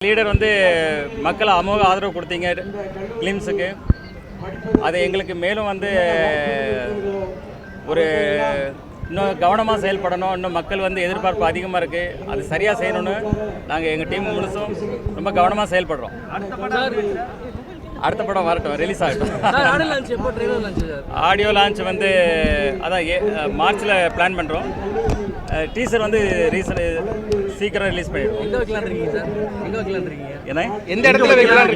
Leader வந்து மக்கள் அமோக ஆதரவு கொடுத்தீங்க கிளிம்ஸுக்கு. அது எங்களுக்கு மேலும் வந்து ஒரு இன்னும் கவனமாக செயல்படணும். இன்னும் மக்கள் வந்து எதிர்பார்ப்பு அதிகமாக இருக்குது. அது சரியாக செய்யணும்னு நாங்கள் எங்கள் டீம் முழுசும் ரொம்ப கவனமாக செயல்படுறோம். அடுத்த படம் வரட்டும், ரிலீஸ் ஆகட்டும். ஆடியோ லான்ச் வந்து அதான் மார்ச்சில் பிளான் பண்ணுறோம். டீசர் வந்து சீக்கிரம் ரிலீஸ் பண்ணிடுவோம். ஏன்னா எந்த இடத்துல வைக்கலாம்?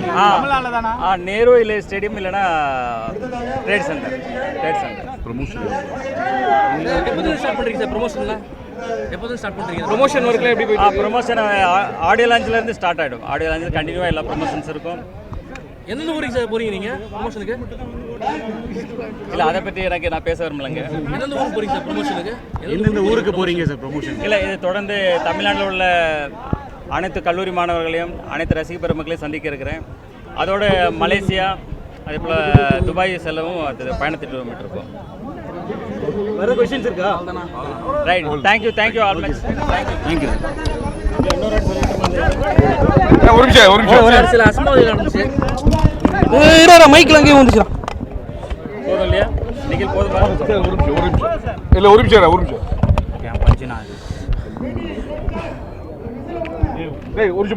நேரு இல்லை ஸ்டேடியம் இல்லைன்னா ட்ரேட் சென்டர். ப்ரொமோஷன் ஒர்க்ல எப்படி போயிட்டு? ப்ரொமோஷன் ஆடியோ லான்ச்லேருந்து ஸ்டார்ட் ஆகிடும். ஆடியோ லான்ச்சில் கண்டினியூவாக எல்லா ப்ரொமோஷன்ஸ் இருக்கும். எந்தெந்த ஊருக்கு சார் போறீங்க நீங்கள் ப்ரொமோஷனுக்கு? இல்லை, அதை பற்றி நான் பேச விரும்பலைங்க. எந்தெந்த ஊருக்கு போறீங்க சார் ப்ரொமோஷனுக்கு? எந்தெந்த ஊருக்கு போறீங்க சார் ப்ரொமோஷன்? இல்லை, இது தொடர்ந்து தமிழ்நாட்டில் உள்ள அனைத்து கல்லூரி மாணவர்களையும் அனைத்து ரசிக பெருமக்களையும் சந்திக்க இருக்கிறேன். அதோட மலேசியா அதே போல் துபாய் செல்லவும் அது பயணத்திட்டு இருக்கோம். வேறு கொஸ்டின்ஸ் இருக்கா? Right, thank you all much. Thank you. ஒரு சில அசம்பாவிதம் நடந்துச்சு. மைக்கில் அங்கேயும் வந்துச்சு. போதும் இல்லையா? நிகில் போதுமா? ஒரு நிமிஷம்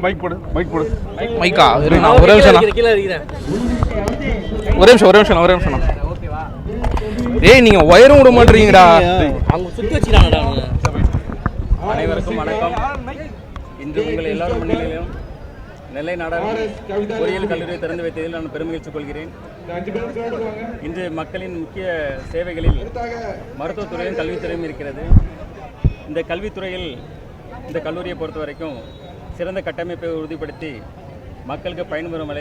மைக் போடு. மைக்கா ஒரே நிமிஷம். ஏய், நீங்க ஒயரும் விட மாட்டீங்கடா. அவங்க சுத்தி வச்சிட்டாங்கடா. அனைவருக்கும் வணக்கம். இன்று உங்கள் எல்லாரும் முன்னிலையிலும் நெல்லை நாடார் பொறியியல் கல்லூரியை திறந்து வைத்ததில் நான் பெருமகிழ்ச்சி கொள்கிறேன். இன்று மக்களின் முக்கிய சேவைகளில் மருத்துவத்துறையும் கல்வித்துறையும் இருக்கிறது. இந்த கல்வித்துறையில் இந்த கல்லூரியை பொறுத்த வரைக்கும் சிறந்த கட்டமைப்பை உறுதிப்படுத்தி மக்களுக்கு பயன்பெறும்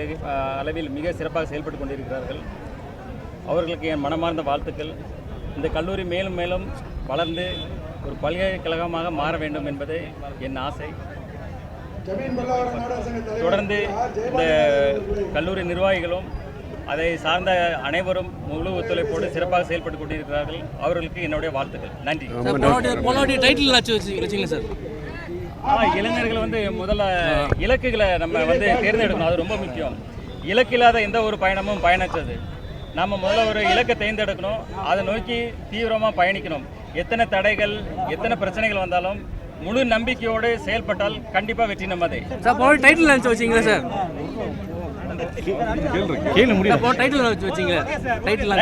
அளவில் மிக சிறப்பாக செயல்பட்டு கொண்டிருக்கிறார்கள். அவர்களுக்கு என் மனமார்ந்த வாழ்த்துக்கள். இந்த கல்லூரி மேலும் மேலும் வளர்ந்து ஒரு பல்கலைக்கழகமாக மாற வேண்டும் என்பது என் ஆசை. தொடர்ந்து இந்த கல்லூரி நிர்வாகிகளும் அதை சார்ந்த அனைவரும் முழு ஒத்துழைப்போடு சிறப்பாக செயல்பட்டு கொண்டிருக்கிறார்கள். அவர்களுக்கு என்னுடைய வாழ்த்துக்கள். நன்றி. இளைஞர்கள் வந்து முதல்ல இலக்குகளை நம்ம வந்து தேர்ந்தெடுக்கணும். அது ரொம்ப முக்கியம். இலக்கில்லாத எந்த ஒரு பயணமும் பயனற்றது. நம்ம முதல்ல ஒரு இலக்கை தேர்ந்தெடுக்கணும். அதை நோக்கி தீவிரமாக பயணிக்கணும். எத்தனை தடைகள் எத்தனை பிரச்சனைகள் வந்தாலும் முழு நம்பிக்கையோடு செயல்பட்டால் கண்டிப்பாக வெற்றி நம்மதே. டைட்டில் லான்ச் வச்சிங்களா சார்? கேளு முடியும். டைட்டில் லான்ச் வச்சிங்க. தேங்க்யூ.